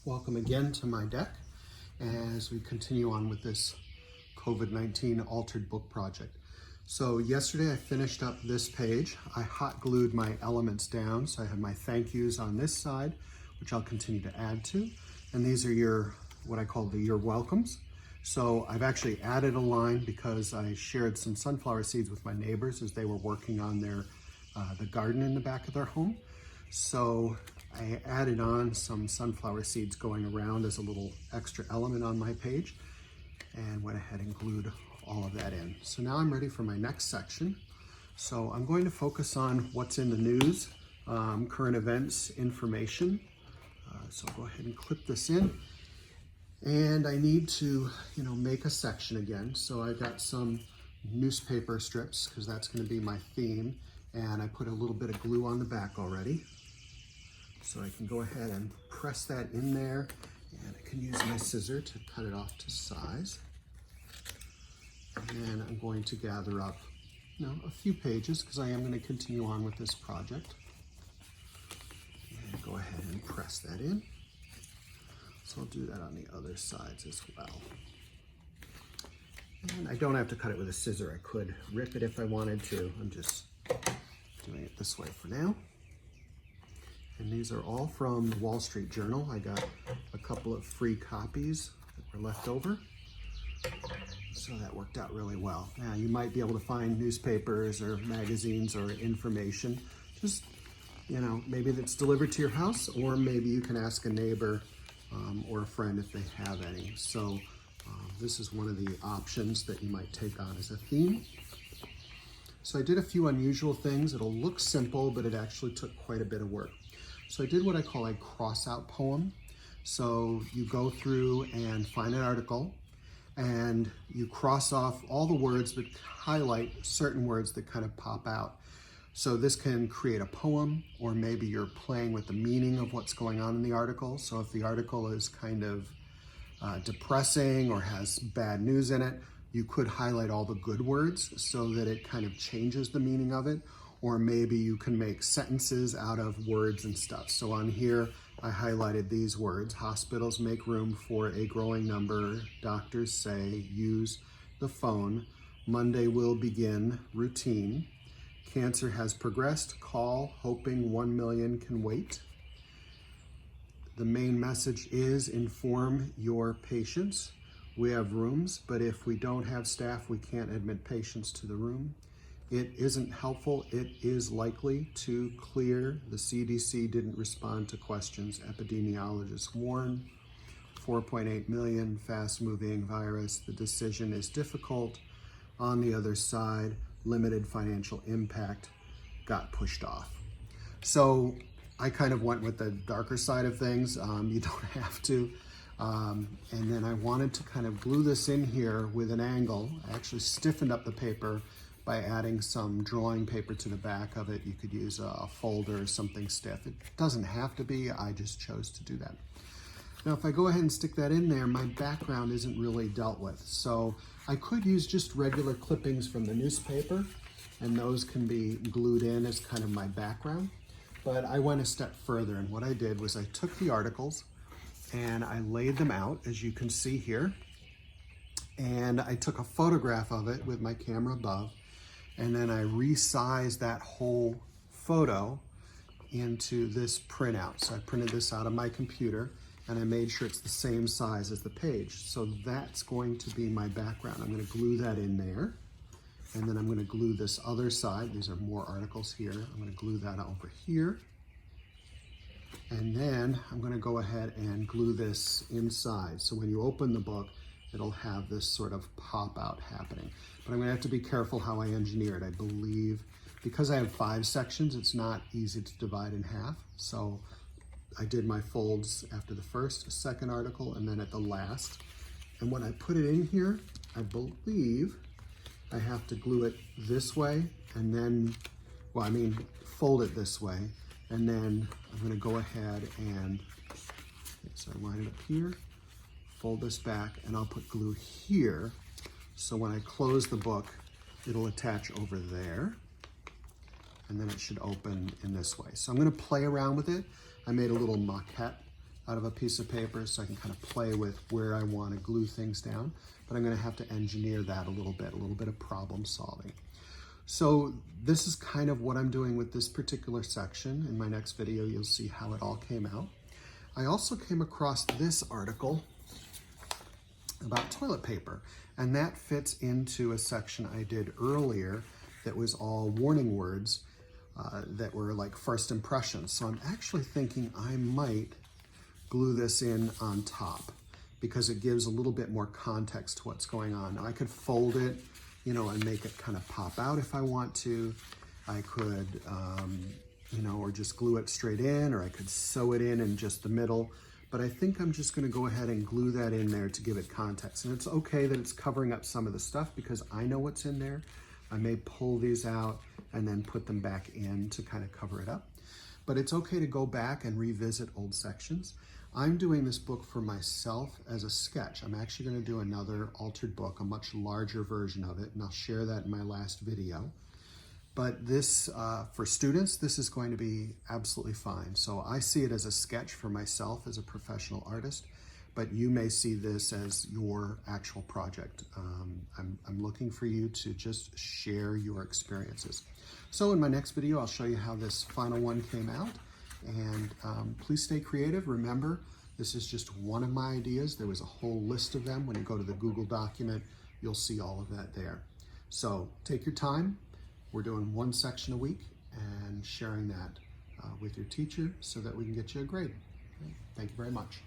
Welcome again to my deck as we continue on with this COVID-19 altered book project. So yesterday I finished up this page. I hot glued my elements down, so I have my thank yous on this side, which I'll continue to add to. And these are your, what I call your welcomes. So I've actually added a line because I shared some sunflower seeds with my neighbors as they were working on their the garden in the back of their home. So I added on some sunflower seeds going around as a little extra element on my page and went ahead and glued all of that in. So now I'm ready for my next section. So I'm going to focus on what's in the news, current events, information. So I'll go ahead and clip this in. And I need to, make a section again. So I got some newspaper strips because that's going to be my theme. And I put a little bit of glue on the back already. So I can go ahead and press that in there, and I can use my scissor to cut it off to size. And then I'm going to gather up, a few pages because I am going to continue on with this project. And go ahead and press that in. So I'll do that on the other sides as well. And I don't have to cut it with a scissor. I could rip it if I wanted to. I'm just doing it this way for now. And these are all from the Wall Street Journal. I got a couple of free copies that were left over. So that worked out really well. Now you might be able to find newspapers or magazines or information. Just, maybe that's delivered to your house, or maybe you can ask a neighbor or a friend if they have any. So this is one of the options that you might take on as a theme. So I did a few unusual things. It'll look simple, but it actually took quite a bit of work. So I did what I call a cross-out poem. So you go through and find an article, and you cross off all the words, but highlight certain words that kind of pop out. So this can create a poem, or maybe you're playing with the meaning of what's going on in the article. So if the article is kind of depressing or has bad news in it, you could highlight all the good words so that it kind of changes the meaning of it. Or maybe you can make sentences out of words and stuff. So on here, I highlighted these words. Hospitals make room for a growing number. Doctors say, use the phone. Monday will begin routine. Cancer has progressed. Call, hoping 1 million can wait. The main message is inform your patients. We have rooms, but if we don't have staff, we can't admit patients to the room. It isn't helpful. It is likely to clear. The CDC didn't respond to questions. Epidemiologists warn. 4.8 million, fast-moving virus. The decision is difficult. On the other side, limited financial impact got pushed off. So I kind of went with the darker side of things. You don't have to. And then I wanted to kind of glue this in here with an angle. I actually stiffened up the paper by adding some drawing paper to the back of it. You could use a folder or something stiff. It doesn't have to be, I just chose to do that. Now if I go ahead and stick that in there, my background isn't really dealt with. So I could use just regular clippings from the newspaper, and those can be glued in as kind of my background. But I went a step further, and what I did was I took the articles and I laid them out, as you can see here. And I took a photograph of it with my camera above, and then I resized that whole photo into this printout. So I printed this out of my computer, and I made sure it's the same size as the page. So that's going to be my background. I'm going to glue that in there, and then I'm going to glue this other side. These are more articles here. I'm going to glue that over here. And then I'm going to go ahead and glue this inside. So when you open the book, it'll have this sort of pop out happening. But I'm going to have to be careful how I engineer it. I believe because I have 5 sections, it's not easy to divide in half. So I did my folds after the first, second article, and then at the last. And when I put it in here, I believe I have to glue it this way and then, fold it this way. And then I'm going to go ahead and, so I line it up here, fold this back, and I'll put glue here. So when I close the book, it'll attach over there, and then it should open in this way. So I'm going to play around with it. I made a little maquette out of a piece of paper so I can kind of play with where I want to glue things down, but I'm going to have to engineer that a little bit of problem solving. So this is kind of what I'm doing with this particular section. In my next video, you'll see how it all came out. I also came across this article about toilet paper, and that fits into a section I did earlier that was all warning words that were like first impressions. So I'm actually thinking I might glue this in on top because it gives a little bit more context to what's going on. Now I could fold it, you know, and make it kind of pop out if I want to. I could, you know, or just glue it straight in, or I could sew it in just the middle. But I think I'm just gonna go ahead and glue that in there to give it context. And it's okay that it's covering up some of the stuff because I know what's in there. I may pull these out and then put them back in to kind of cover it up. But it's okay to go back and revisit old sections. I'm doing this book for myself as a sketch. I'm actually gonna do another altered book, a much larger version of it, and I'll share that in my last video. But this, for students, this is going to be absolutely fine. So I see it as a sketch for myself as a professional artist, but you may see this as your actual project. I'm looking for you to just share your experiences. So in my next video, I'll show you how this final one came out. And please stay creative. Remember, this is just one of my ideas. There was a whole list of them. When you go to the Google document, you'll see all of that there. So take your time. We're doing one section a week and sharing that with your teacher so that we can get you a grade. Okay? Thank you very much.